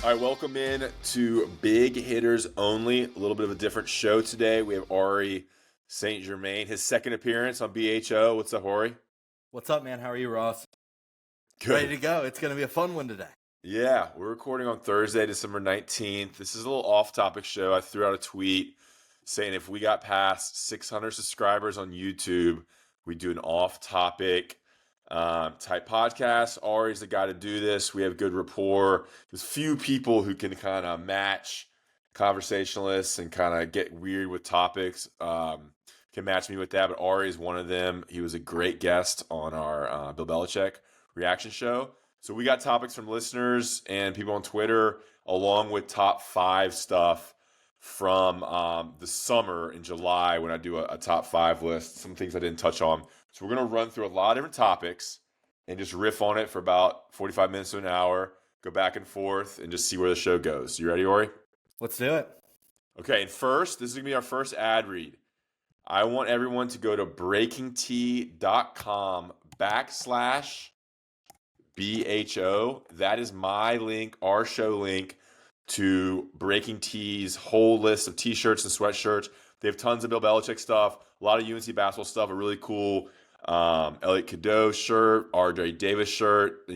All right, welcome in to Big Hitters Only. A little bit of a different show today. We have Aury St. Germain, his second appearance on BHO. What's up, Aury? What's up, man? How are you, Ross? Good. Ready to go. It's going to be a fun one today. Yeah, we're recording on Thursday, December 19th. This is a little off-topic show. I threw out a tweet saying if we got past 600 subscribers on YouTube, we do an off-topic type podcast. Aury's the guy to do this. We have good rapport. There's few people who can kind of match conversationalists and kind of get weird with topics. Can match me with that, but Aury is one of them. He was a great guest on our Bill Belichick reaction show. So we got topics from listeners and people on Twitter, along with top 5 stuff from the summer in July when I do a top 5 list, some things I didn't touch on. So we're going to run through a lot of different topics and just riff on it for about 45 minutes to an hour, go back and forth, and just see where the show goes. You ready, Aury? Let's do it. Okay, and first, this is going to be our first ad read. I want everyone to go to breakingtea.com/BHO. That is my link, our show link, to Breaking Tea's whole list of t-shirts and sweatshirts. They have tons of Bill Belichick stuff, a lot of UNC basketball stuff, a really cool Elliot Cadeau shirt, R.J. Davis shirt,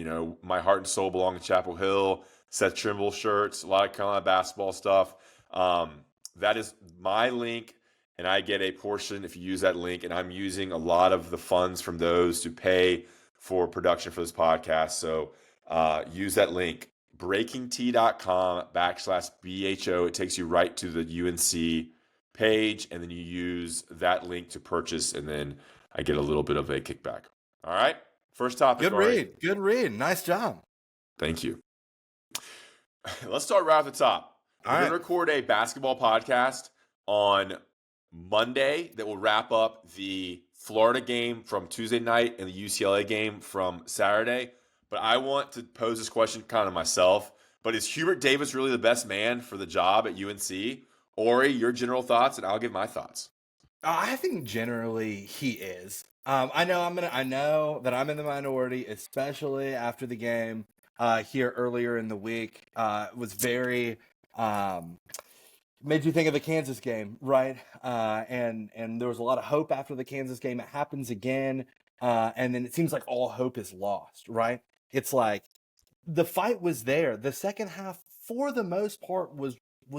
My Heart and Soul Belong to Chapel Hill, Seth Trimble shirts, a lot of kind of basketball stuff. That is my link, and I get a portion if you use that link, and I'm using a lot of the funds from those to pay for production for this podcast. So use that link, breakingtea.com/BHO. It takes you right to the UNC page, and then you use that link to purchase, and then I get a little bit of a kickback. All right, first topic. Good read. Good read. Nice job. Thank you. Let's start right off the top. We're going to record a basketball podcast on Monday that will wrap up the Florida game from Tuesday night and the UCLA game from Saturday. But I want to pose this question kind of myself. But is Hubert Davis really the best man for the job at UNC? Aury, your general thoughts, and I'll give my thoughts. I think generally he is. I know that I'm in the minority, especially after the game here earlier in the week. It was very made you think of the Kansas game, right? And there was a lot of hope after the Kansas game. It happens again, and then it seems like all hope is lost, right? It's like the fight was there. The second half, for the most part, was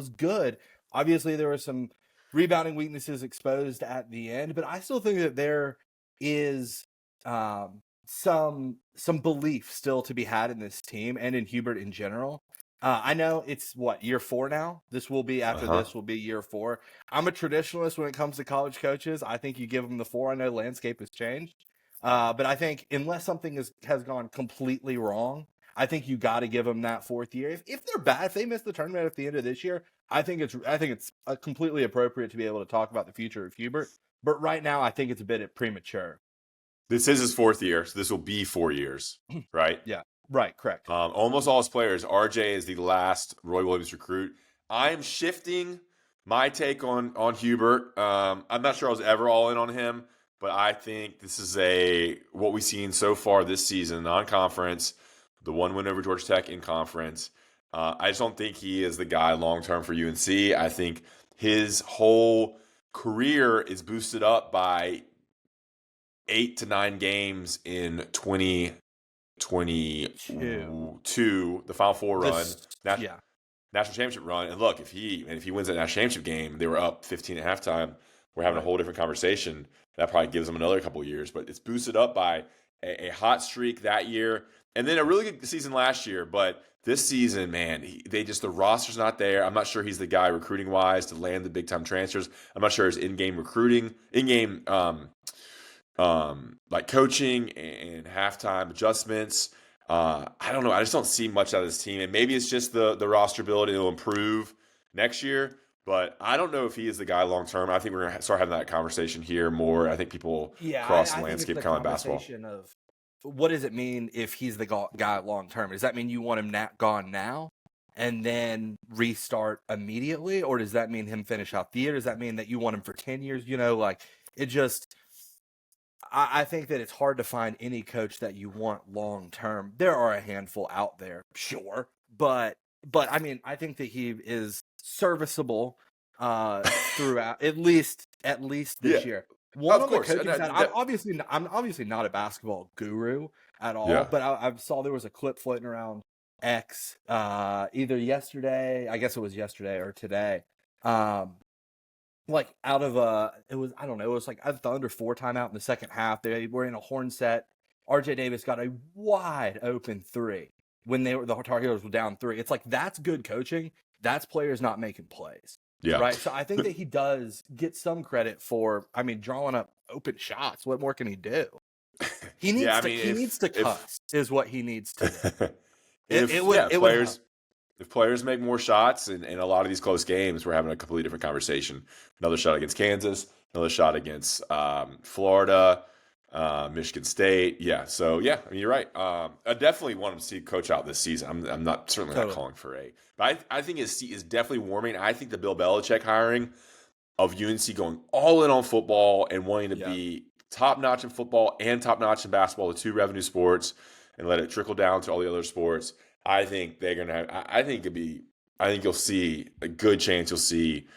good. Obviously, there were some rebounding weaknesses exposed at the end, but I still think that there is some belief still to be had in this team and in Hubert in general. I know it's year 4 now. This will be This will be year 4. I'm a traditionalist when it comes to college coaches. I think you give them the 4. I know landscape has changed, but I think unless something has gone completely wrong, I think you got to give them that 4th year. If they're bad, if they miss the tournament at the end of this year, I think it's completely appropriate to be able to talk about the future of Hubert. But right now, I think it's a bit premature. This is his 4th year, so this will be 4 years, right? Yeah, right, correct. Almost all his players. RJ is the last Roy Williams recruit. I'm shifting my take on Hubert. I'm not sure I was ever all in on him, but I think this is what we've seen so far this season, non-conference, the one win over Georgia Tech in conference. I just don't think he is the guy long-term for UNC. I think his whole career is boosted up by 8 to 9 games in 2022, the Final Four run, national championship run. And look, if he wins that national championship game, they were up 15 at halftime. We're having a whole different conversation. That probably gives them another couple of years, but it's boosted up by a hot streak that year, and then a really good season last year. But this season, man, the roster's not there. I'm not sure he's the guy recruiting wise to land the big time transfers. I'm not sure his in-game recruiting, like coaching and halftime adjustments. I don't know. I just don't see much out of this team, and maybe it's just the roster ability to improve next year. But I don't know if he is the guy long term. I think we're going to start having that conversation here more. I think people cross the landscape kind of basketball. Of what does it mean if he's the guy long term? Does that mean you want him gone now and then restart immediately? Or does that mean him finish out the year? Does that mean that you want him for 10 years? I think that it's hard to find any coach that you want long term. There are a handful out there, sure, but but I mean, I think that he is serviceable throughout at least Yeah, this year. One of on the course. And coaching side, I'm obviously not a basketball guru at all, yeah, but I saw there was a clip floating around X either yesterday, I guess it was yesterday or today. Like out of it was, I don't know, it was like the under 4 timeout in the second half. They were in a horn set. RJ Davis got a wide open 3 when the Tar Heels were down 3. It's like, that's good coaching. That's players not making plays. yeah. Right. So I think that he does get some credit for, I mean, drawing up open shots. What more can he do? He Yeah, needs I to mean, he needs to cuss is what he needs to do. if It would help. if players make more shots in a lot of these close games, we're having a completely different conversation. Another shot against Kansas, another shot against Florida, Michigan State. Yeah, so yeah, I mean, you're right. I definitely want him to see coach out this season. I'm not certainly not Totally. calling for but I think his seat is definitely warming. I think the Bill Belichick hiring of UNC going all in on football and wanting to be top notch in football and top notch in basketball, the 2 revenue sports, and let it trickle down to all the other sports. I think they're gonna have. I think it'd be. I think you'll see a good chance. You'll see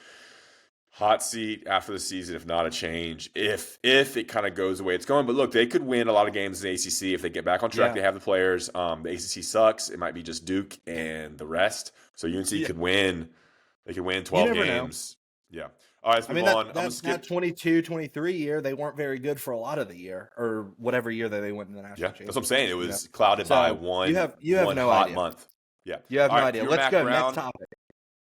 hot seat after the season, if not a change. If it kind of goes the way it's going, but look, they could win a lot of games in the ACC if they get back on track. Yeah. They have the players. The ACC sucks. It might be just Duke and the rest. So UNC could win. They could win 12 games. Know. Yeah. All right, let's move on. That 22-23 year, they weren't very good for a lot of the year, or whatever year that they went in the national championship. That's what I'm saying. It was clouded by one. You have no hot idea. month. Yeah, you have no idea. Let's go next topic.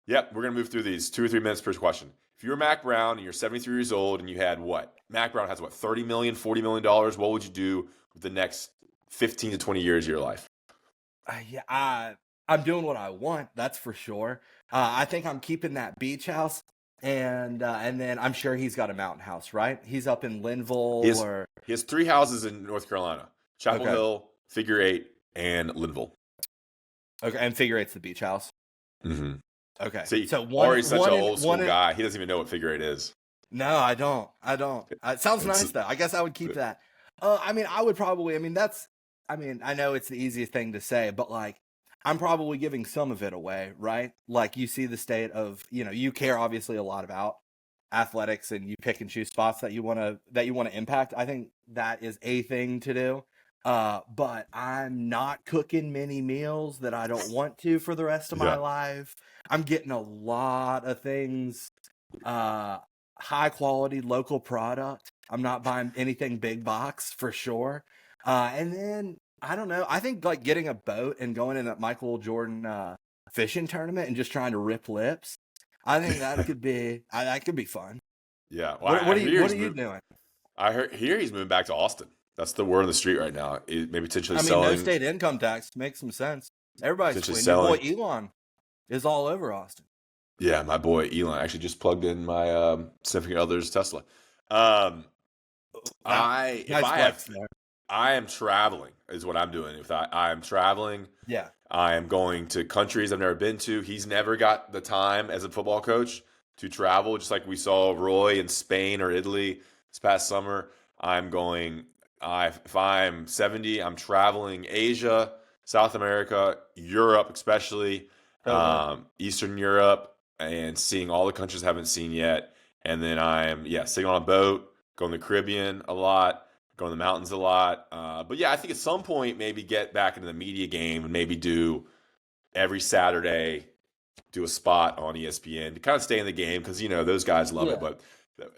Yep, we're gonna move through these 2 or 3 minutes per question. If you were Mack Brown and you're 73 years old and you had what? Mack Brown has what? $30 million, $40 million. What would you do with the next 15 to 20 years of your life? I'm doing what I want. That's for sure. I think I'm keeping that beach house. And then I'm sure he's got a mountain house, right? He's up in Linville. He has 3 houses in North Carolina: Chapel Hill, Figure 8, and Linville. Okay, and Figure 8's the beach house. Mm-hmm. Okay, so Aury's such an old school guy. He doesn't even know what Figure 8 is. No, I don't. It sounds nice though. I guess I would keep that. I mean, I would probably. I mean, I know it's the easiest thing to say, but like, I'm probably giving some of it away, right? Like, you see the state of, you care obviously a lot about athletics and you pick and choose spots that you want to impact. I think that is a thing to do. But I'm not cooking many meals that I don't want to for the rest of my life. I'm getting a lot of things, high quality local product. I'm not buying anything big box for sure. And then, I don't know. I think like getting a boat and going in that Michael Jordan fishing tournament and just trying to rip lips. I think that could be fun. Yeah. Well, what are you doing? I hear he's moving back to Austin. That's the word on the street right now. Maybe potentially selling. No state income tax makes some sense. Everybody's selling. Your boy Elon is all over Austin. Yeah, my boy Elon actually just plugged in my significant other's Tesla. I am traveling is what I'm doing. If I am traveling, I am going to countries I've never been to. He's never got the time as a football coach to travel, just like we saw Roy in Spain or Italy this past summer. I'm going. If I'm 70, I'm traveling Asia, South America, Europe, especially Eastern Europe, and seeing all the countries I haven't seen yet. And then I'm sitting on a boat, going to the Caribbean a lot. Go in the mountains a lot. But yeah, I think at some point maybe get back into the media game and maybe do every Saturday, do a spot on ESPN to kind of stay in the game because, those guys love it. But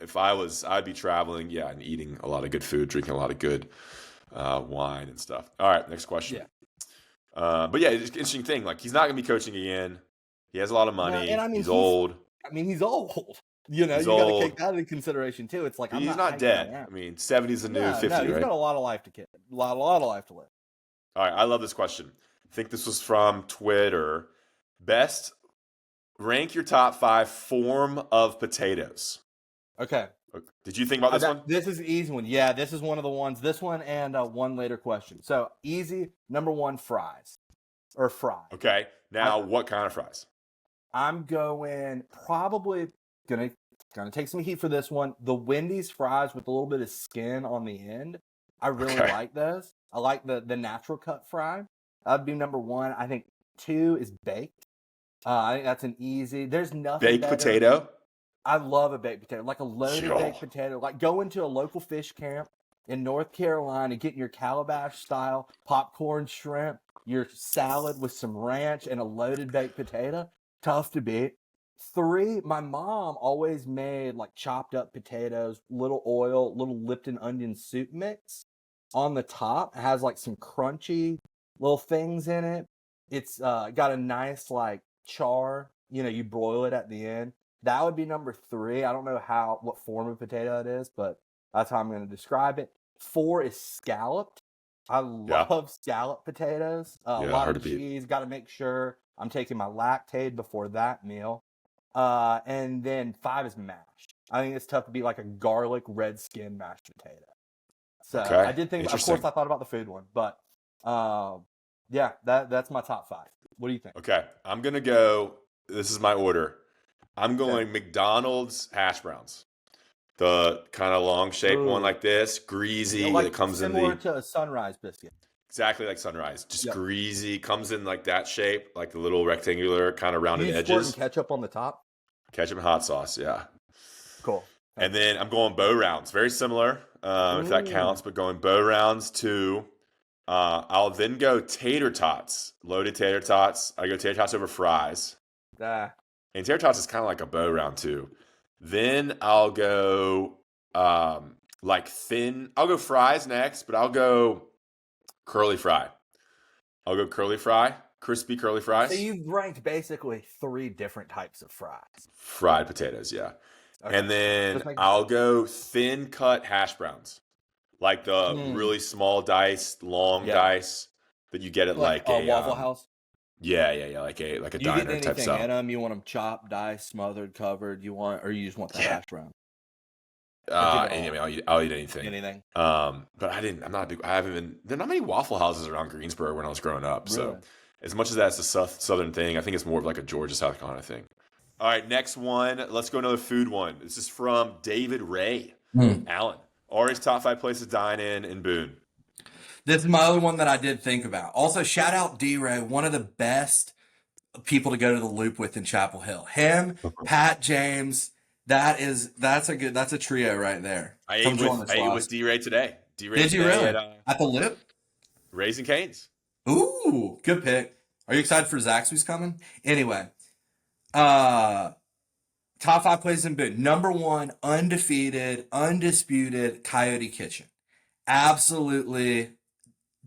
if I'd be traveling, and eating a lot of good food, drinking a lot of good wine and stuff. All right, next question. But it's an interesting thing. Like, he's not going to be coaching again. He has a lot of money. And he's old. He's old. You got to take that into consideration too. It's like he's not dead. 70 is the new 50, right? He's got a lot of life to live. A lot of life to live. All right, I love this question. I think this was from Twitter. Rank your top 5 form of potatoes. Okay. Did you think about this one? This is an easy one. Yeah, this is one of the ones. This one and one later question. So easy. Number 1, fries or fry. Okay. Now, what kind of fries? I'm going probably gonna take some heat for this one. The Wendy's fries with a little bit of skin on the end. I really like those. I like the natural cut fry. That'd be number 1. I think 2 is baked. I think that's an easy. There's nothing Baked better. potato. I love a baked potato, like a loaded baked Yo. potato. Like going to a local fish camp in North Carolina, getting your calabash style popcorn shrimp, your salad with some ranch, and a loaded baked potato. Tough to beat. 3, my mom always made like chopped up potatoes, little oil, little Lipton onion soup mix on the top. It has like some crunchy little things in it. It's got a nice like char. You broil it at the end. That would be number 3. I don't know what form of potato it is, but that's how I'm going to describe it. 4 is scalloped. I Yeah. love scalloped potatoes. A Yeah, lot hard of to beat. cheese. Got to make sure I'm taking my Lactaid before that meal. And then 5 is mashed. I think it's tough to beat like a garlic red skin mashed potato. So I Okay. did think, of course, Interesting. I thought about the food one, but yeah, that's my top 5. What do you think? Okay. I'm gonna go. This is my order. I'm Okay. going McDonald's hash browns. The kind of long shaped one Ooh, like this, greasy. It like comes in similar the to a sunrise biscuit. exactly like sunrise, just Yep. greasy. Comes in like that shape, like the little rectangular kind of Do rounded you squirt and edges. ketchup on the top? Ketchup and hot sauce, yeah. Cool. And then I'm going bow rounds, very similar, if that Mm. counts. But going bow rounds too. I'll then go tater tots, loaded tater tots. I go tater tots over fries, Ah. and tater tots is kind of like a bow round too. Then I'll go like thin. I'll go fries next, but I'll go curly fry. I'll go curly fry, crispy curly So fries, you've ranked basically 3 different types of fries. fried potatoes, yeah. Okay. And then Just making sure. I'll go thin cut hash browns, like the Mm. really small dice, long Yeah. dice that you get at Like like a a Waffle House. yeah, like a You getting diner type anything in stuff. them? You want them chopped, diced, smothered, covered? Or you just want the Yeah. hash brown? Or give it And, I all. mean, I'll eat anything. Anything. But I'm not a big. I haven't been. There are not many Waffle Houses around Greensboro when I was growing up. So Really? as much as that's a southern thing, I think it's more of like a Georgia, South Carolina thing. All right, next one. Let's go another food one. This is from David Ray Allen. Aury's top 5 places to dine in Boone. This is my other one that I did think about. Also, shout out D-Ray, one of the best people to go to the Loop with in Chapel Hill. Him, Pat James, that's a trio right there. Come join us, I ate Lost. with D Ray today. D Ray Did you today really? At the Loop? Raising Cane's. Ooh, good pick. Are you excited for Zaxby's coming? Anyway, top 5 places in Boone. Number 1, undefeated, undisputed Coyote Kitchen. Absolutely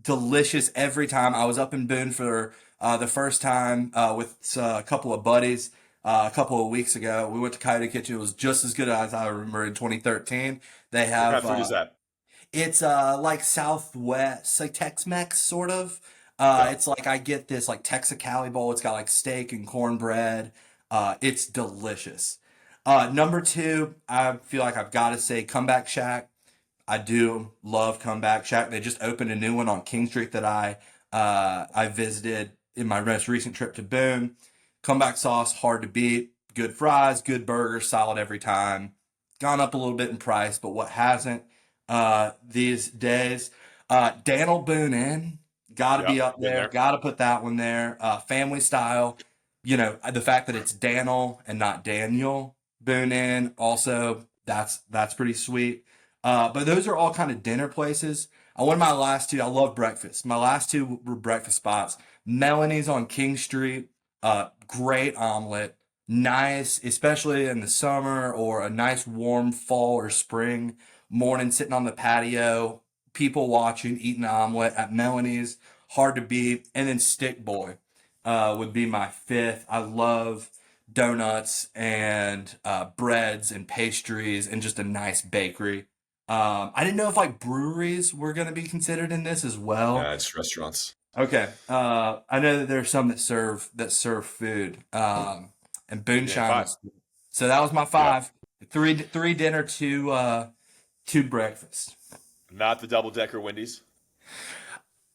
delicious every time. I was up in Boone for the first time with a couple of buddies a couple of weeks ago. We went to Coyote Kitchen. It was just as good as I remember in 2013. They What kind have of food is that? it's like Southwest, like Tex-Mex sort of. Okay. It's like I get this like Texicali bowl. It's got like steak and cornbread. It's delicious. Number 2, I feel like I've got to say Comeback Shack. I do love Comeback Shack. They just opened a new one on King Street that I visited in my most recent trip to Boone. Comeback sauce, hard to beat. Good fries, good burger, solid every time. Gone up a little bit in price, but what hasn't these days? Daniel Boone Inn, got to be Yep. up Been there. there. Got to put that one there. Family style. The fact that it's Daniel and not Daniel Boone Inn, also that's pretty sweet. But those are all kind of dinner places. One of my last 2, I love breakfast. My last 2 were breakfast spots. Melanie's on King Street, great omelet, nice, especially in the summer or a nice warm fall or spring morning, sitting on the patio, people watching, eating an omelet at Melanie's, hard to beat. And then Stick Boy would be my 5th. I love donuts and breads and pastries and just a nice bakery. I didn't know if like breweries were going to be considered in this as well. Yeah, it's restaurants. Okay. I know that there's some that serve food. And Yeah, Boonshine 5. was, so that was my Yeah. 5. Three dinner, 2 breakfast. Not the double decker Wendy's.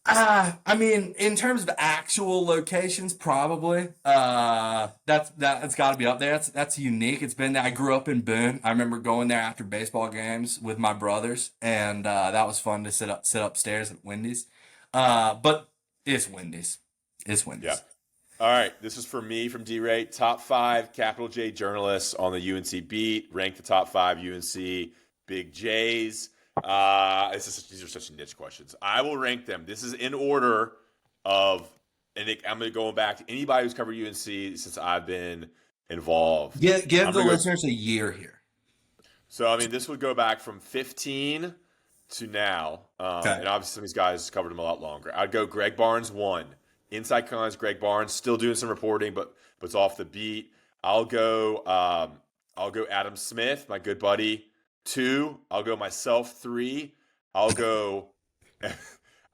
I mean, in terms of actual locations, probably. That's got to be up there. That's unique. It's been there. I grew up in Boone. I remember going there after baseball games with my brothers, and that was fun to sit upstairs at Wendy's. But it's Wendy's. It's Yeah. Wendy's. All right, this is for me from D-Ray. Top 5 capital J journalists on the UNC Beat. Rank the top 5 UNC Big J's. These are such niche questions. I will rank them. This is in order of, and I'm going to go back to anybody who's covered UNC since I've been involved. Give the listeners a year here. So, I mean, this would go back from 15 to now. Okay. And obviously, some of these guys covered them a lot longer. I'd go Greg Barnes 1. Inside Cons, Greg Barnes, still doing some reporting, but it's off the beat. I'll go Adam Smith, my good buddy, 2. I'll go myself, 3. I'll go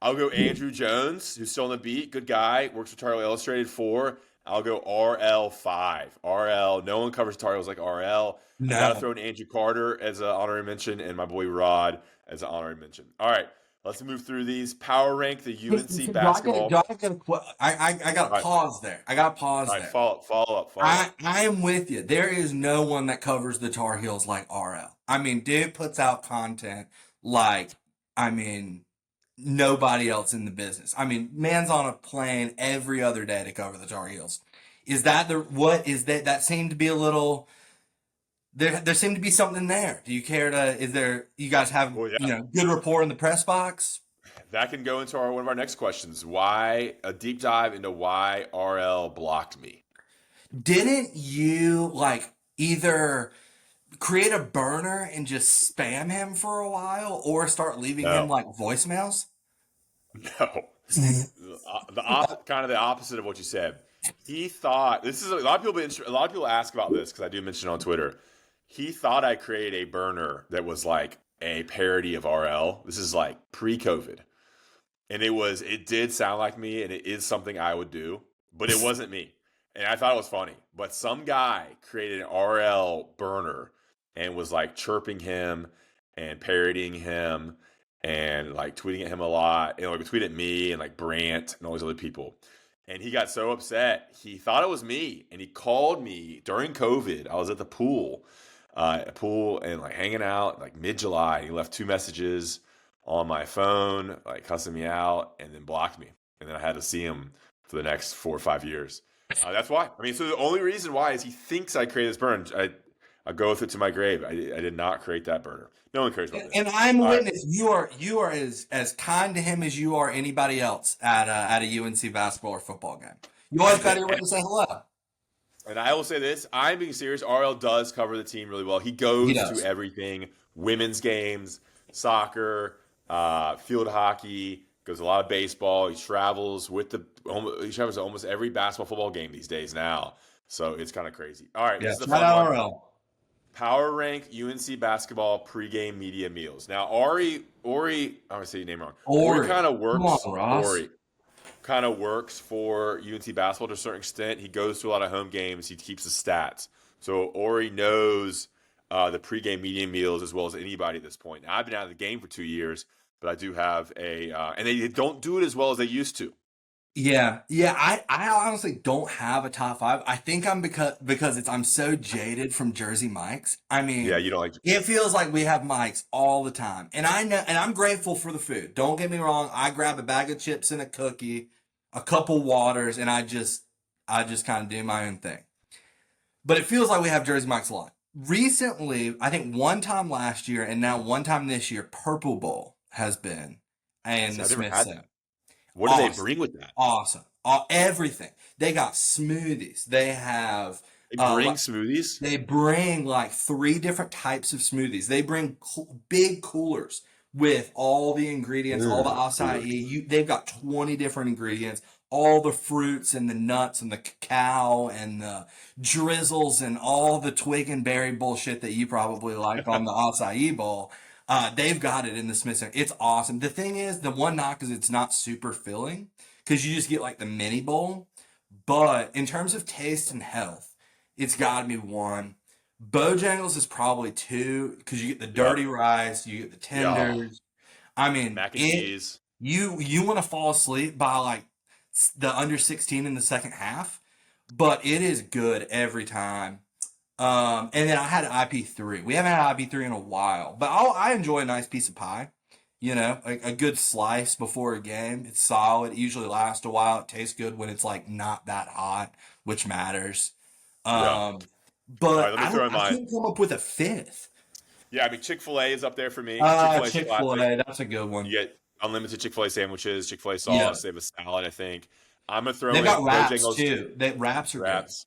Andrew Jones, who's still on the beat, good guy, works for Tar Heel Illustrated, 4. I'll go RL 5. RL, no one covers Tar Heels like RL. No. I gotta throw in Andrew Carter as an honorary mention, and my boy Rod as an honorary mention. All right. Let's move through these. Power rank the UNC basketball. I got to pause there. I got to pause there. Follow up. I am with you. There is no one that covers the Tar Heels like RL. I mean, dude puts out content like, nobody else in the business. I mean, man's on a plane every other day to cover the Tar Heels. Is that that seemed to be a little... There seemed to be something there. Do you care to? You guys have good rapport in the press box? That can go into one of our next questions. Why a deep dive into why RL blocked me? Didn't you either create a burner and just spam him for a while, or start leaving him voicemails? No, kind of the opposite of what you said. He thought this is a lot of people ask about this because I do mention it on Twitter. He thought I created a burner that was like a parody of RL. This is like pre-COVID. And it did sound like me, and it is something I would do, but it wasn't me. And I thought it was funny. But some guy created an RL burner and was like chirping him and parodying him and like tweeting at him a lot. And like tweet at me and like Brant and all these other people. And he got so upset. He thought it was me. And he called me during COVID. I was at the pool and like hanging out like mid-July. He left 2 messages on my phone, like cussing me out, and then blocked me. And then I had to see him for the next 4 or 5 years. That's why. I mean, so the only reason why is he thinks I created this burner. I go with it to my grave. I did not create that burner. No one cares about that. And I'm a witness. Right. You are as kind to him as you are anybody else at a UNC basketball or football game. You always got your way to say hello. And I will say this, I'm being serious. RL does cover the team really well. He goes to everything, women's games, soccer, field hockey, goes to a lot of baseball. He travels to almost every basketball, football game these days now. So it's kind of crazy. All right, this is the fun one. RL. Power rank UNC basketball pregame media meals. Now, Aury, I'm gonna say your name wrong. Aury kind of works. Aury kind of works for UNC basketball to a certain extent. He goes to a lot of home games. He keeps the stats. So Aury knows the pregame media meals as well as anybody at this point. Now, I've been out of the game for 2 years, but I do have and they don't do it as well as they used to. Yeah. I honestly don't have a top 5. I think because I'm so jaded from Jersey Mike's. I mean, yeah, you don't like it feels like we have Mike's all the time, and I know, and I'm grateful for the food. Don't get me wrong. I grab a bag of chips and a cookie, a couple waters, and I just kind of do my own thing. But it feels like we have Jersey Mike's a lot. Recently, I think one time last year and now one time this year, Purple Bowl has been and the Smith Center. What do they bring with that? Awesome. Everything. They got smoothies. They have... They bring smoothies? They bring like 3 different types of smoothies. They bring big coolers with all the ingredients, all the acai. They've got 20 different ingredients, all the fruits and the nuts and the cacao and the drizzles and all the twig and berry bullshit that you probably like on the acai bowl. They've got it in the Smith Center. It's awesome. The thing is, the one knock is it's not super filling because you just get like the mini bowl. But in terms of taste and health, it's got to be 1. Bojangles is probably 2 because you get the dirty rice, you get the tenders. I mean, mac and cheese. You want to fall asleep by like the under 16 in the second half, but it is good every time. And then I had IP3. We haven't had IP3 in a while, but I enjoy a nice piece of pie. a good slice before a game. It's solid. It usually lasts a while. It tastes good when it's like not that hot, which matters. Yeah. Um, All right, but let me throw in I mine. couldn't come up with a fifth. Yeah, I mean Chick-fil-A is up there for me. Chick-fil-A is classic. Chick-fil-A, that's a good You one. get unlimited Chick-fil-A sandwiches, Chick-fil-A Yeah. sauce. They have a salad, I think. I'm gonna throw They've in got wraps Bojangles too. Wraps are good. wraps.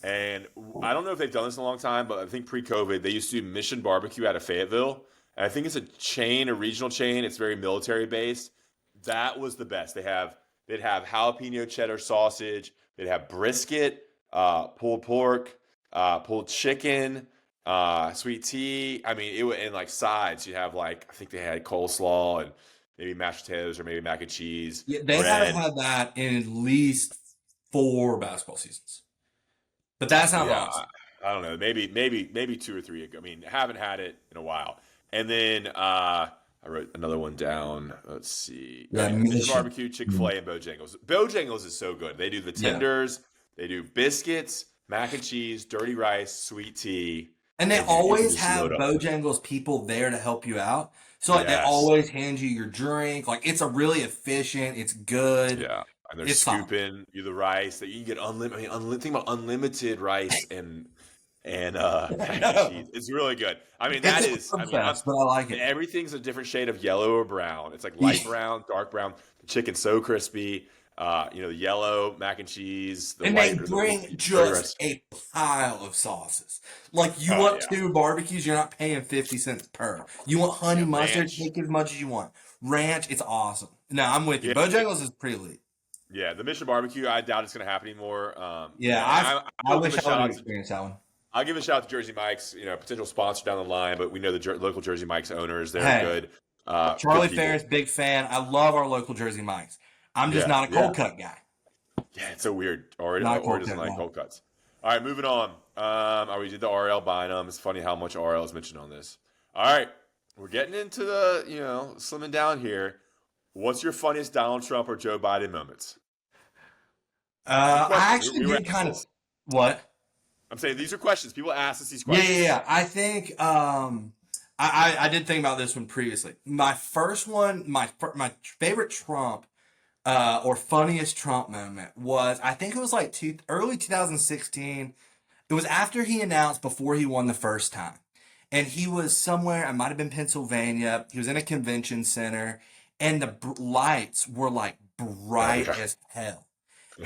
And I don't know if they've done this in a long time, but I think pre-COVID they used to do Mission Barbecue out of Fayetteville. And I think it's a chain, a regional chain. It's very military based. That was the best. They'd have jalapeno cheddar sausage. They'd have brisket, pulled pork, pulled chicken, sweet tea. I mean, and like sides. You have like I think they had coleslaw and maybe mashed potatoes or maybe mac and cheese, Yeah, they haven't bread. had that in at least 4 basketball seasons. But that's not Yeah, wrong. I don't know. Maybe 2 or 3 ago. I mean, haven't had it in a while. And then I wrote another one down. Let's see. Oh Yeah, yeah, Mission mission. Barbecue, Chick-fil-A, and Bojangles. Bojangles is so good. They do the Yeah. tenders. They do biscuits, mac and cheese, dirty rice, sweet tea, And they and you can always just have load up. Bojangles people there to help you out. So like they Yes. always hand you your drink. Like it's a really efficient. It's good. Yeah. And they're It's solid. scooping you the rice that you can get unlimited. I mean, think about unlimited rice and mac and cheese. It's really good. I mean, that It's a is. I food mean, fest, but I like and it. everything's a different shade of yellow or brown. It's like light brown, dark brown. The chicken's so crispy. The yellow mac and cheese, the And white they or the bring dirty just rice. a pile of sauces. Like you Oh want yeah, 2 barbecues, you're not paying 50 cents per. You want honey yeah, mustard, ranch. take as much as you want. Ranch, it's awesome. No, I'm with you. Yeah, Bojangles is pretty elite. yeah. The Mission Barbecue, I doubt it's going to happen anymore. Yeah, And I I will give wish a I would shout have out to. experienced that one. I'll give a shout out to Jersey Mike's. Potential sponsor down the line, but we know the local Jersey Mike's owners. They're Hey, good. Good Charlie people. Ferris, big fan. I love our local Jersey Mikes. I'm just Yeah, not a yeah. cold cut guy. Yeah, it's so weird. Or Not a or cold doesn't cut like guy. cold cuts. All right, moving on. We did the RL Bynum. It's funny how much RL is mentioned on this. All right, we're getting into the slimming down here. What's your funniest Donald Trump or Joe Biden moments? These are I questions. actually We were did asked kind of this. what? I'm saying these are questions. People ask us these Yeah, yeah, questions. yeah. I think I did think about this one previously. My first one, my favorite Trump or funniest Trump moment was I think it was like early 2016. It was after he announced before he won the first time. And he was somewhere, it might have been Pennsylvania. He was in a convention center and the lights were like Oh bright yeah. as hell.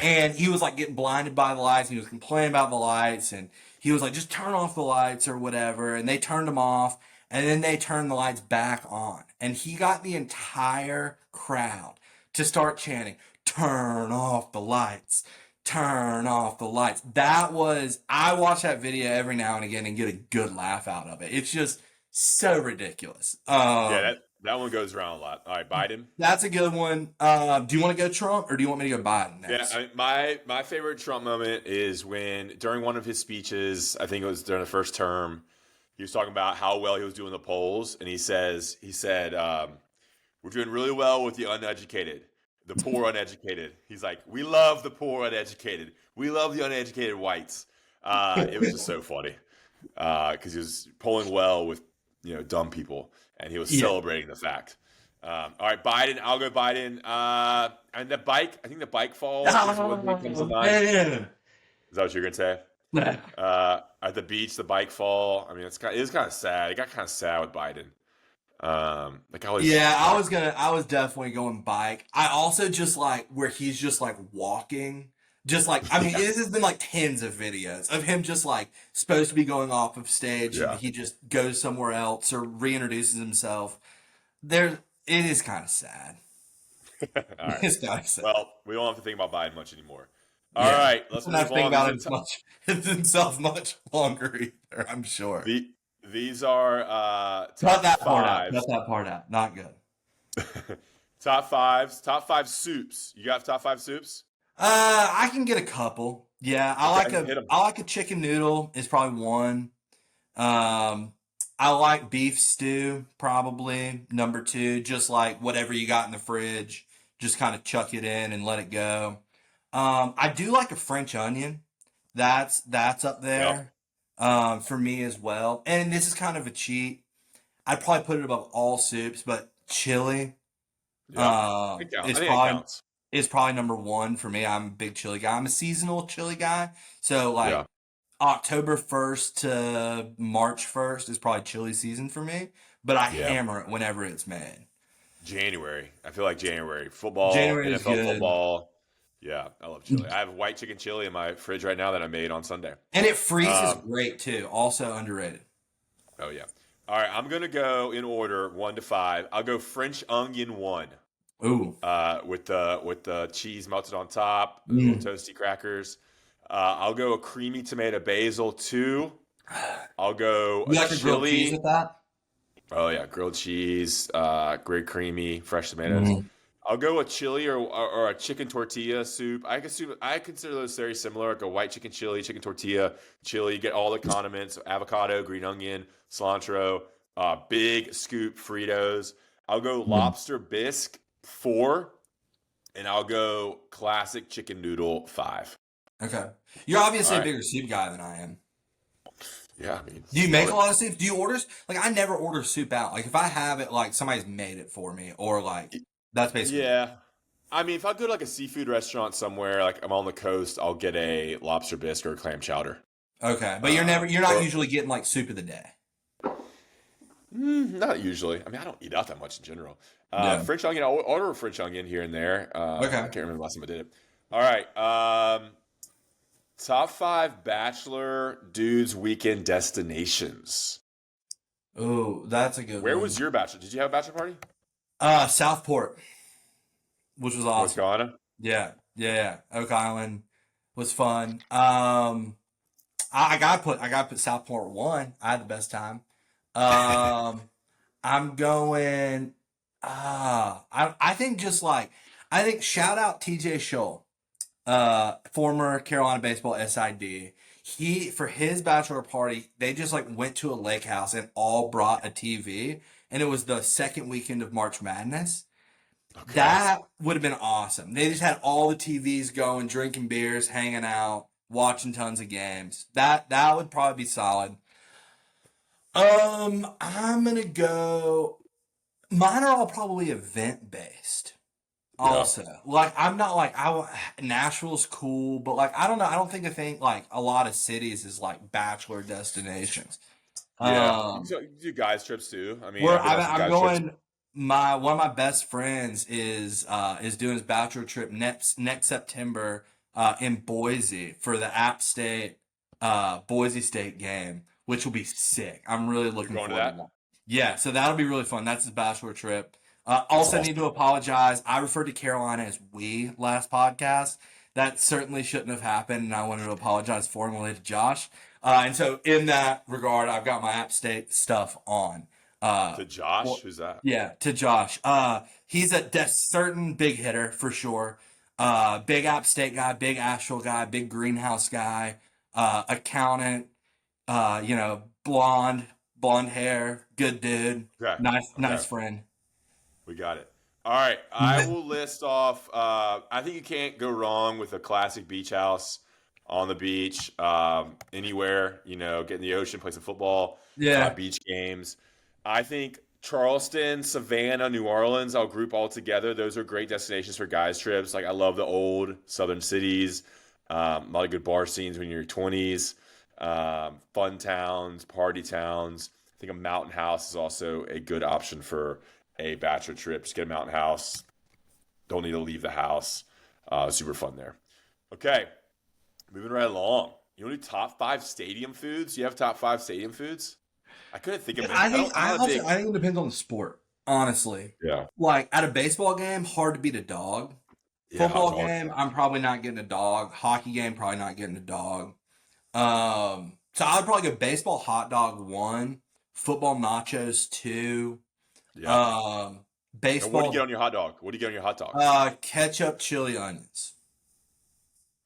And he was like getting blinded by the lights. And he was complaining about the lights. And he was like, just turn off the lights or whatever. And they turned them off. And then they turned the lights back on. And he got the entire crowd to start chanting, turn off the lights. Turn off the lights. I watch that video every now and again and get a good laugh out of it. It's just so ridiculous. Yeah, that one goes around a lot. All right, Biden. That's a good one. Do you want to go Trump or do you want me to go Biden Yeah, next? my favorite Trump moment is when during one of his speeches, I think it was during the first term, he was talking about how well he was doing the polls, and he said, "We're doing really well with the uneducated, the poor uneducated." He's like, "We love the poor uneducated. We love the uneducated whites." It was just so funny because he was polling well with dumb people, and he was Yeah. celebrating the fact. All right, Biden. I'll go Biden. And the bike. I think the bike fall is what comes to mind. Man. Is that what you're gonna say? At the beach, the bike fall. I mean, it is kind of sad. It got kind of sad with Biden. Like I was. Yeah, I was definitely going bike. I also just like where he's just like walking. Just like, I mean, Yeah. this has been like tens of videos of him just like supposed to be going off of stage Yeah. and he just goes somewhere else or reintroduces himself. It is kind of sad. All right. It's kind of sad. Well, we don't have to think about Biden much anymore. All Yeah. right, let's Doesn't have move to think on. about These it are much himself much longer either, I'm sure. these are Cut top that part out. fives. Cut that part out. Not good. Top fives. Top five soups. You got top five soups? I can get a couple. Yeah, Okay, hit 'em. I like a chicken noodle is probably one. I like beef stew, probably number two. Just like whatever you got in the fridge, just kind of chuck it in and let it go. I do like a French onion. That's up there. For me as well. And this is kind of a cheat. I'd probably put it above all soups, but chili. Yeah, it counts. I It's think it probably counts. is probably number one for me. I'm a big chili guy. I'm a seasonal chili guy. So like Yeah, October 1st to March 1st is probably chili season for me, but I yeah. hammer it whenever it's made. January. I feel like January football, January is NFL good. football. Yeah, I love chili. I have white chicken chili in my fridge right now that I made on Sunday. And it freezes Um, great too. Also underrated. oh yeah. All right, I'm gonna go in order 1 to 5. I'll go French onion 1. Ooh. With the cheese melted on top, the little Mm. toasty crackers. I'll go a creamy tomato basil 2. I'll go You a like a grilled cheese chili. with that? Oh yeah, grilled cheese, great creamy, fresh tomatoes. Mm. I'll go a chili or a chicken tortilla soup. I consider those very similar. Like a white chicken chili, chicken tortilla, chili. You get all the condiments: avocado, green onion, cilantro. Big scoop Fritos. I'll go Mm. lobster bisque 4, and I'll go classic chicken noodle 5. Okay. You're All obviously a right. bigger soup guy than I am. Yeah, I mean, Do you make love a it. lot of soup? Do you order like I never order soup out. Like if I have it, like somebody's made it for me, or like that's basically it. Yeah. I mean, if I go to like a seafood restaurant somewhere, like I'm on the coast, I'll get a lobster bisque or a clam chowder. Okay, but you're not Or usually getting like soup of the day. not usually. I mean, I don't eat out that much in general. Yeah. French onion, I'll order a French onion here and there. I Okay. can't remember the last time I did it. All right. Top 5 Bachelor dudes weekend destinations. Oh, that's a good Where one. was your bachelor? Did you have a bachelor party? Southport, which was North awesome. Carolina? Yeah. Oak Island was fun. I gotta put Southport 1. I had the best time. Um, I'm going. I think just like I think shout out TJ Scholl, former Carolina baseball SID. He for his bachelor party, they just like went to a lake house and all brought a TV, and it was the second weekend of March Madness. Okay. That would have been awesome. They just had all the TVs going, drinking beers, hanging out, watching tons of games. That would probably be solid. I'm gonna go. Mine are all probably event based. Yeah. Also, like I'm not like Nashville's cool, but like I don't know. I don't think like a lot of cities is like bachelor destinations. Yeah. You Um, can do guys trips too. I mean, where I've been on some I'm guys trips. going. My one of my best friends is doing his bachelor trip next September in Boise for the App State Boise State game, which will be sick. I'm really You're looking going to forward to that? that. Yeah, so that'll be really fun. That's his bachelor trip. That's Also, need awesome. to apologize. I referred to Carolina as we last podcast. That certainly shouldn't have happened, and I wanted to apologize formally to Josh. And so, in that regard, I've got my App State stuff on. Uh, To Josh? well, Who's that? yeah, to Josh. He's a certain big hitter for sure. Big App State guy, big Asheville guy, big greenhouse guy, accountant. Blonde hair, good dude, Okay. Okay. nice friend. We got it. All right. I will list off. I think you can't go wrong with a classic beach house on the beach, anywhere. Get in the ocean, play some football, Yeah, beach games. I think Charleston, Savannah, New Orleans, I'll group all together. Those are great destinations for guys' trips. Like, I love the old southern cities. A lot of good bar scenes when you're in your 20s. Fun towns, party towns. I think a mountain house is also a good option for a bachelor trip. Just get a mountain house. Don't need to leave the house. Super fun there. Okay, moving right along. You want to do top 5 stadium foods? You have top 5 stadium foods? I couldn't think of many. I think I'm not a big. I think it depends on the sport. Honestly, Yeah. like at a baseball game, hard to beat a dog. Yeah, hot Football dog. game, I'm probably not getting a dog. Hockey game, probably not getting a dog. So I'd probably go baseball hot dog 1, football nachos 2, Yeah. um, And what do you get baseball on your hot dog? What do you get on your hot dog? ketchup, chili, onions.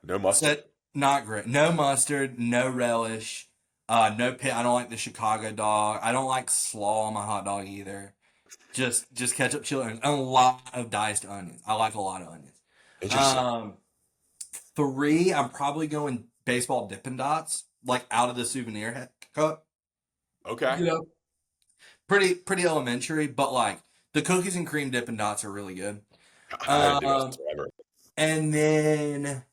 No mustard. Set not great. No mustard, no relish, no pit. I don't like the Chicago dog. I don't like slaw on my hot dog either. Just ketchup, chili, onions, and a lot of diced onions. I like a lot of onions. Interesting. Um, 3, I'm probably going baseball Dippin' Dots, like out of the souvenir cup. Okay. You know, pretty elementary, but like The cookies and cream Dippin' Dots are really good. I haven't did those Um, forever. and then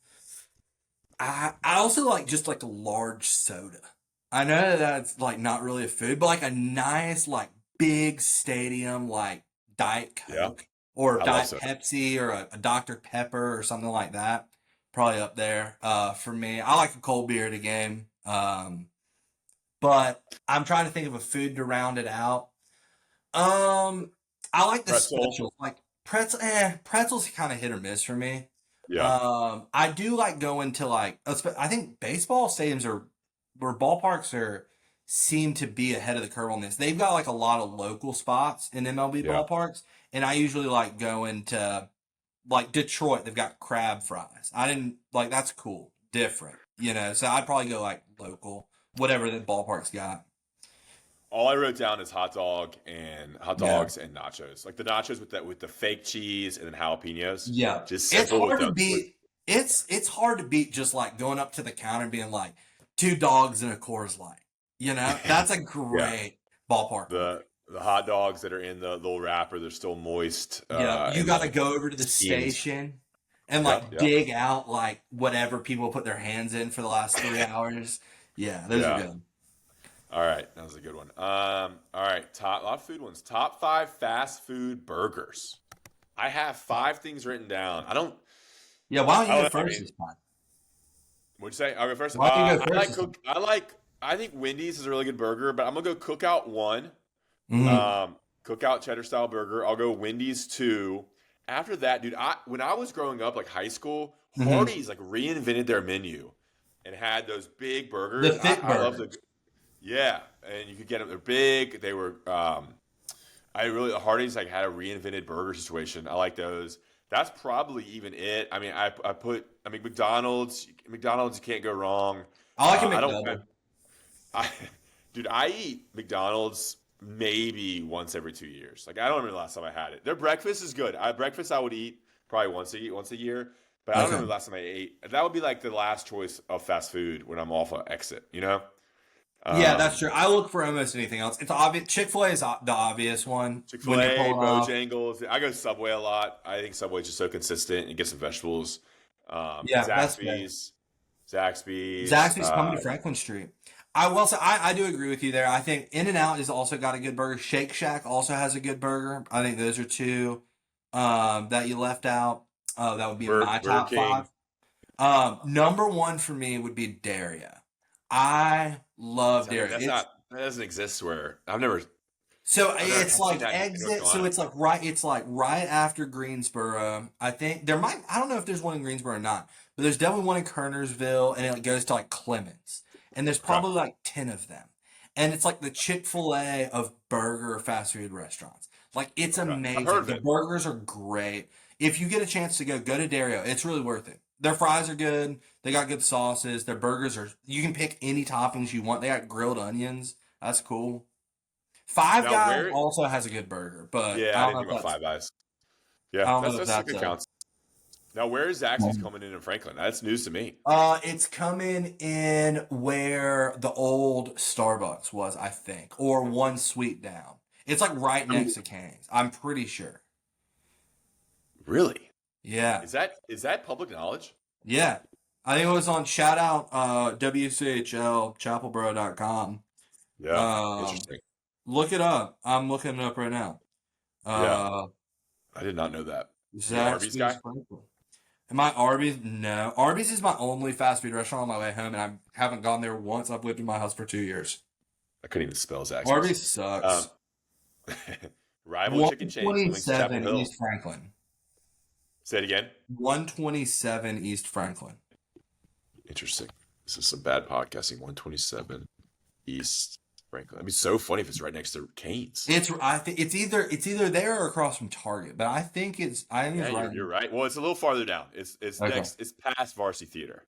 I also like just like a large soda. I know that's like not really a food, but like a nice like big stadium like Diet Yeah, Coke or I love Diet soda. Pepsi or a Dr. Pepper or something like that. Probably up there for me. I like a cold beer at a game. But I'm trying to think of a food to round it out. Um, I like the Pretzel. specials. Like pretzels kind of hit or miss for me. Yeah, I do like going to like I think baseball stadiums are where ballparks are seem to be ahead of the curve on this. They've got like a lot of local spots in MLB yeah. ballparks, and I usually like going to like Detroit. They've got crab fries. I didn't like that's cool, different, you know. So I'd probably go like local, whatever the ballpark's got. All I wrote down is hot dogs Yeah. and nachos. Like the nachos with the fake cheese and then jalapenos. Yeah. Just It's simple with hard to the beat. It's hard to beat just like going up to the counter and being like, two dogs and a Coors Light. You know, that's a yeah. great ballpark order. The hot dogs that are in the little wrapper, they're still moist, Yeah. You and got to then go over to the steamed. station and Yep, like yep, dig out like whatever people put their hands in for the last 3 hours. Yeah, those are yeah. good. All right, that was a good one. All right, a lot of food ones. Top 5 fast food burgers. I have 5 things written down. Yeah, why don't I you don't go know. I first mean, this time? what'd you say? I'll go first. Why don't you go I first like this time? cook. I think Wendy's is a really good burger, but I'm gonna go Cookout 1. Mhm. Cookout cheddar style burger. I'll go Wendy's 2. After that, dude, when I was growing up, like high school, Mhm. Hardee's like reinvented their menu and had those big The burgers. thick I love the burgers. yeah, and you could get them. They're big. They were. I really Hardee's like had a reinvented burger situation. I like those. That's probably even it. I mean, I mean, McDonald's, you can't go wrong. I like a I don't. McDouble. I, dude, I eat McDonald's maybe once every 2 years. Like I don't remember the last time I had it. Their breakfast is good. Breakfast I would eat probably once a year, but I don't Okay. remember the last time I ate. That would be like the last choice of fast food when I'm off a exit. You know. Yeah, that's Um, true. I look for almost anything else. It's obvious. Chick-fil-A is the obvious one when you're Chick-fil-A, pulling off. Bojangles. I go Subway a lot. I think Subway's just so consistent and get some vegetables. Yeah, that's fair. Zaxby's. Zaxby's coming to Franklin Street. I will say I do agree with you there. I think In-N-Out has also got a good burger. Shake Shack also has a good burger. I think those are two that you left out. That would be in my Burger top King. five. Number one for me would be Daria. I love Daria. That doesn't exist where So I've never it's seen like that in North exit. So Carolina. it's like right after Greensboro. I think there might. I don't know if there's one in Greensboro or not, but there's definitely one in Kernersville, and it goes to like Clemens, and there's Okay. probably like 10 of them, and it's like the Chick-fil-A of burger or fast food restaurants. Like it's Okay. I've heard amazing. of The it. burgers are great. If you get a chance to go to Dario. It's really worth it. Their fries are good. They got good sauces. Their burgers are. You can pick any toppings you want. They got grilled onions. That's cool. Five Now Guys where also has a good burger, but Yeah, I I don't didn't know think if about that's Five Eyes. Yeah, I don't know that's if that's a that's good a. count. Now where is Zaxby's coming in Franklin? That's news to me. It's coming in where the old Starbucks was, I think, or one suite down. It's like right I'm next to Cane's. I'm pretty sure. really. Yeah, Is that public knowledge? yeah. I think it was on shout out WCHL chapelboro.com. Yeah. Um, Interesting. look it up. I'm looking it up right now. Yeah. Uh, I did not know that. You an Arby's Zaxby's guy? Franklin. Am I Arby's? No. Arby's is my only fast food restaurant on my way home, and I haven't gone there once. I've lived in my house for 2 years. I couldn't even spell Zaxby's. Arby's Um, sucks. rival chicken chain coming to Chapel 127 Hill. East Franklin. Say it again. 127 East Franklin. Interesting. This is some bad podcasting. 127 East Franklin. It'd be so funny if it's right next to Cane's. I think it's either there or across from Target, but I think Yeah, it's right. you're right. Well, it's a little farther down. It's Okay. next. It's past Varsity Theater.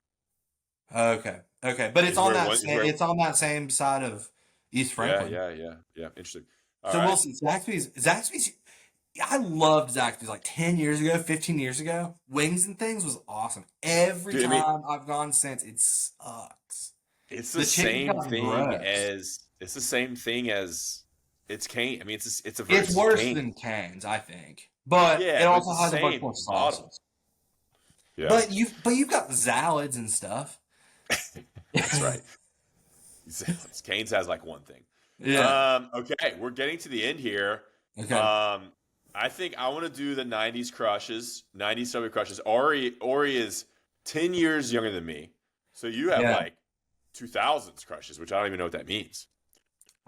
Okay. But it's Is on where that one is same where. it's on that same side of East Yeah, Franklin. yeah. Interesting. All So right. Wilson, Zaxby's I loved Zaxby's like 10 years ago, 15 years ago. Wings and Things was awesome. Every Dude, I mean, time I've gone since, it sucks. it's the The chicken's same gotten thing gross. as it's the same thing as it's Kane. I mean, it's It's worse Kane. than Cane's, I think, but it Yeah, but it's also the has a bunch same more model. sauces. Yeah, But you've got salads and stuff. that's right. Canes has like one thing. Yeah. Okay, we're getting to the end here. Okay. I think I want to do the '90s crushes, '90s W crushes. Aury is 10 years younger than me, so you have Yeah. like 2000s crushes, which I don't even know what that means.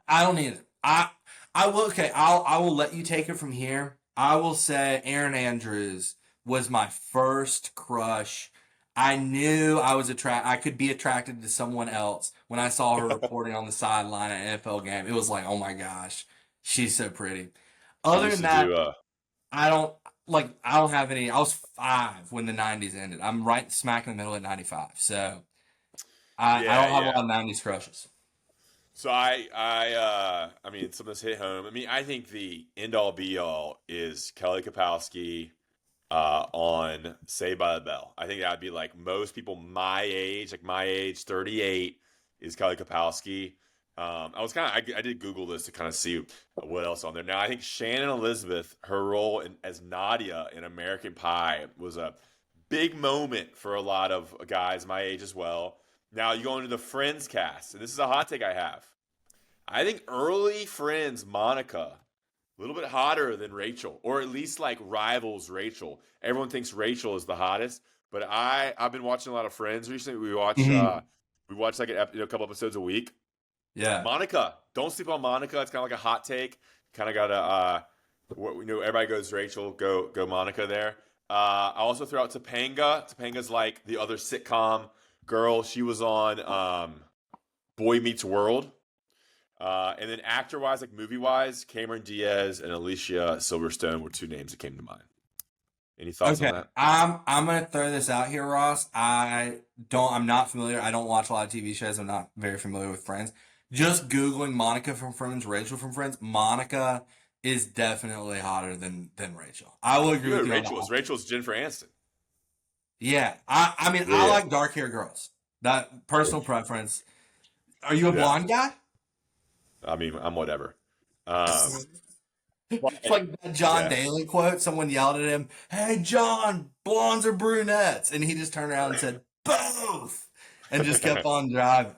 I don't either. I will. Okay. I will let you take it from here. I will say Erin Andrews was my first crush. I knew I could be attracted to someone else when I saw her reporting on the sideline at an NFL game. It was like, oh my gosh, she's so pretty. She Other used than to that, do. I don't have any. I was 5 when the '90s ended. I'm right smack in the middle of '95, so I Yeah, don't have a lot yeah. of '90s crushes. So I mean, some of this hit home. I mean, I think the end all be all is Kelly Kapowski on Saved by the Bell. I think that'd be like most people my age, 38, is Kelly Kapowski. I did Google this to kind of see what else on there. Now I think Shannon Elizabeth, her role as Nadia in American Pie was a big moment for a lot of guys my age as well. Now you go into the Friends cast, and this is a hot take I have. I think early Friends Monica a little bit hotter than Rachel, or at least like rivals Rachel. Everyone thinks Rachel is the hottest, but I've been watching a lot of Friends recently. Mhm. We watch like a couple episodes a week. Yeah. Monica, don't sleep on Monica. It's kind of like a hot take. Kind of got to everybody goes Rachel, go Monica there. I also throw out Topanga. Topanga's like the other sitcom girl. She was on Boy Meets World. And then actor-wise, like movie-wise, Cameron Diaz and Alicia Silverstone were two names that came to mind. Any thoughts on Okay. that? I'm gonna throw this out here, Ross. I'm not familiar. I don't watch a lot of TV shows. I'm not very familiar with Friends. Just Googling Monica from Friends, Rachel from Friends, Monica is definitely hotter than Rachel. I will You agree know with who you on Rachel that. is. Rachel's Jennifer Aniston. Yeah. I mean I Yeah, like dark hair girls. That personal preference. Are you a yeah. blonde guy? I mean, I'm whatever. Um, but It's like that John yeah, Daly quote. Someone yelled at him, "Hey, John, blondes or brunettes?" And he just turned around and said, "Both," and just kept on driving.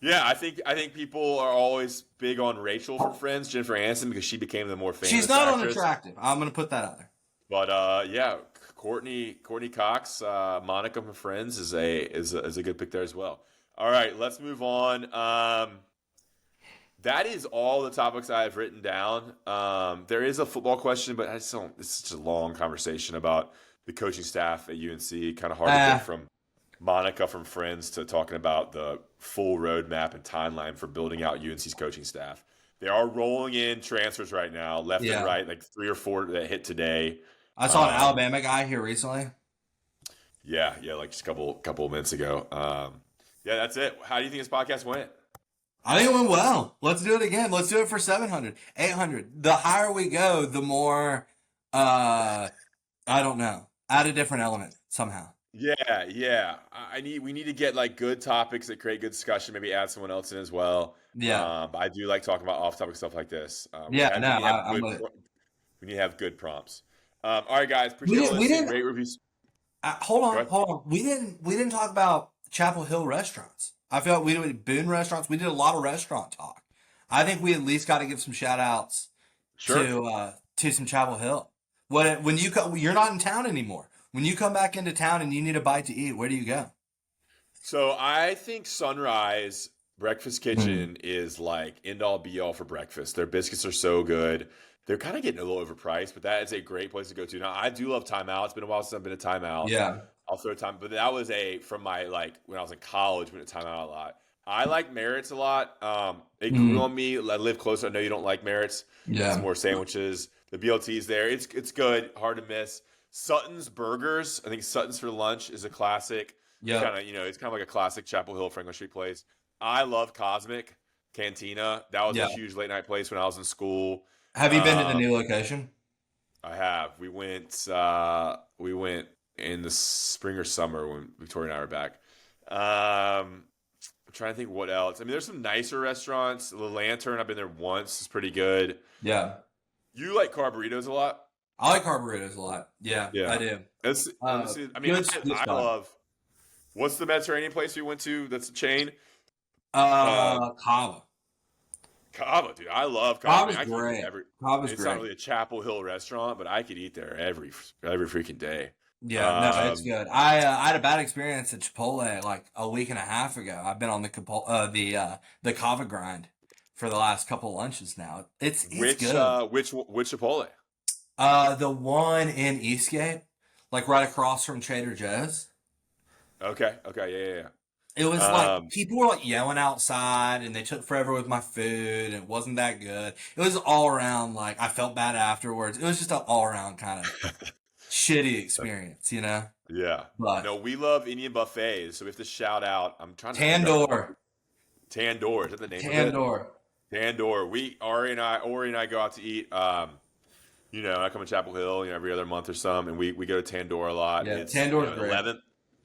yeah. I think people are always big on Rachel from Friends, Jennifer Aniston, because she became the more She's famous not actress. unattractive. I'm gonna put that out there. But yeah, Courtney Cox, Monica from Friends is a good pick there as well. All right, let's move on. That is all the topics I've written down. There is a football question, but I just don't. It's such a long conversation about the coaching staff at UNC. Kind of hard to get Ah, from Monica from Friends to talking about the full roadmap and timeline for building out UNC's coaching staff. They are rolling in transfers right now, left and yeah. right, like 3 or 4 that hit today. I saw an Um, Alabama guy here recently. yeah, like just a couple of minutes ago. Yeah, that's it. How do you think this podcast went? I think it went well. Let's do it again. Let's do it for 700, 800. The higher we go, the more, uh, I don't know. Add a different element somehow. Yeah, yeah. We need to get like good topics that create good discussion. Maybe add someone else in as well. Yeah. But I do like talking about off-topic stuff like this. Yeah, no, We need to have I'm with it. we need to have good prompts. All right, guys. We Appreciate didn't, we listening. didn't, Rate reviews. hold Go on, ahead. hold on. We didn't talk about Chapel Hill restaurants. I feel like we did Boone Restaurants. We did a lot of restaurant talk. I think we at least got to give some shout outs Sure. to some Chapel Hill. When you you're not in town anymore. When you come back into town and you need a bite to eat, where do you go? So I think Sunrise Breakfast Mm. Kitchen is like end all be all for breakfast. Their biscuits are so good. They're kind of getting a little overpriced, but that is a great place to go to. Now I do love Time Out. It's been a while since I've been to Time Out. Yeah. I'll throw time, but that was from my like when I was in college, went to Time Out a lot. I like Merritt's a lot. It grew Mm. on me. I live closer. I know you don't like Merritt's. It's Yeah. more sandwiches. The BLT's there. It's good. Hard to miss. Sutton's Burgers. I think Sutton's for lunch is a classic. Yep. It's kind of like a classic Chapel Hill Franklin Street place. I love Cosmic Cantina. That was a Yeah. huge late night place when I was in school. Have you been to the Um, new location? I have. We went in the spring or summer when Victoria and I were back. I'm trying to think what else. I mean, there's some nicer restaurants. The Lantern, I've been there once. It's pretty good. Yeah. You like Carburritos a lot? I like carburetors a lot. Yeah, Yeah. I do. I mean, Good I spot. love. What's the Mediterranean place we went to? That's a chain. Uh, Kava. Cava, dude. I love Cava. Kava's I could eat great. every. Kava's It's great. not really a Chapel Hill restaurant, but I could eat there every freaking day. Yeah, no, it's Um, good. I had a bad experience at Chipotle like a week and a half ago. I've been on the Kava grind for the last couple lunches now. It's which good. which Chipotle? The one in Eastgate, like right across from Trader Joe's. Okay, yeah. It was like Um, people were like yelling outside and they took forever with my food and it wasn't that good. It was all around like I felt bad afterwards. It was just an all around kind of shitty experience, you know? yeah. But No, we love Indian buffets, so we have to shout out. I'm trying to Tandoor. Tandoor. Is that the name of it? Tandoor. Tandoor. Aury and I go out to eat. I come to Chapel Hill, every other month or some, and we go to Tandoor a lot. Yeah, It's Tandoor's great.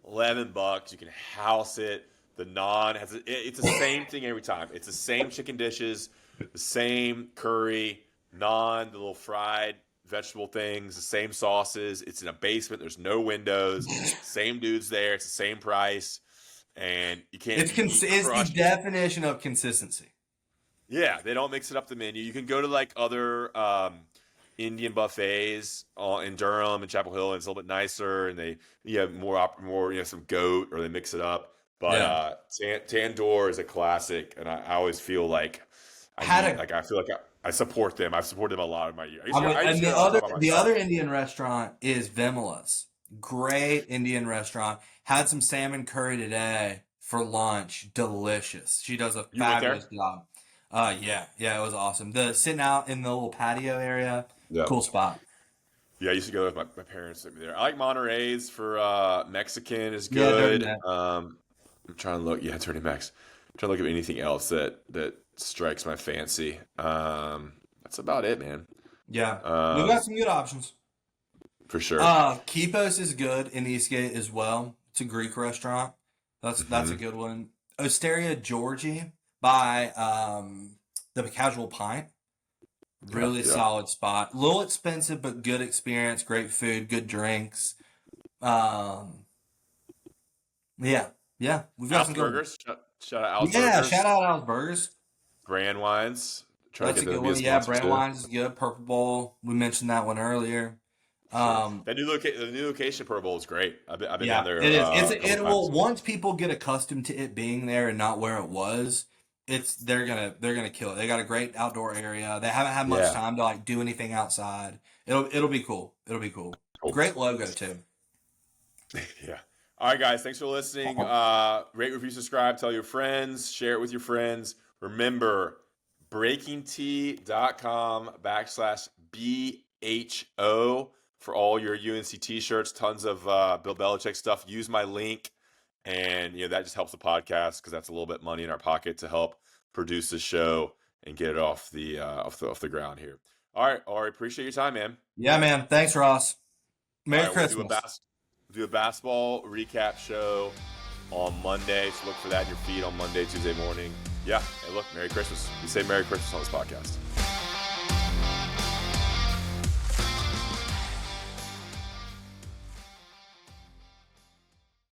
$11. You can house it. The naan it's the same thing every time. It's the same chicken dishes, the same curry, naan, the little fried vegetable things, the same sauces. It's in a basement. There's no windows. Same dudes there. It's the same price, and you can't. It's the definition of consistency. Yeah, they don't mix it up the menu. You can go to like other Indian buffets in Durham and Chapel Hill, and it's a little bit nicer, and they have more some goat, or they mix it up. But Tandoor is a classic, and I always feel like I feel like I support them. I've supported them a lot in my year. And the other Indian restaurant is Vimala's. Great Indian restaurant. Had some salmon curry today for lunch. Delicious. She does a fabulous job. Yeah, it was awesome. The sitting out in the little patio area, cool spot. Yeah, I used to go with my parents there. I like Monterey's for Mexican is good. I'm trying to look. Yeah, Dirty Max. I'm trying to look at anything else that strikes my fancy. That's about it, man. Yeah, we've got some good options for sure. Kipos is good in Eastgate as well. It's a Greek restaurant. That's a good one. Osteria Georgie by the Casual Pint. Really solid spot. A little expensive, but good experience. Great food, good drinks. Yeah. We've got some burgers. Shout out Al's Burgers. Burgers. Shout out Al's Burgers. Brand Wines. That's a good one. Yeah, Brand Wines is good. Purple Bowl. We mentioned that one earlier. The new location Purple Bowl is great. I've been down there. It is. Once people get accustomed to it being there and not where it was, they're gonna kill it. They got a great outdoor area. They haven't had much time to like do anything outside. It'll be cool. Cool. Great logo too. Yeah. All right, guys. Thanks for listening. Rate, review, subscribe. Tell your friends. Share it with your friends. Remember, breakingtea.com/BHO for all your UNC t-shirts. Tons of Bill Belichick stuff. Use my link. And that just helps the podcast because that's a little bit money in our pocket to help produce the show and get it off the ground here. All right, Aury, appreciate your time, man. Yeah, man. Thanks, Ross. Merry Christmas. We'll do a basketball recap show on Monday, so look for that in your feed on Monday, Tuesday morning. Yeah, hey, look, Merry Christmas. We say Merry Christmas on this podcast.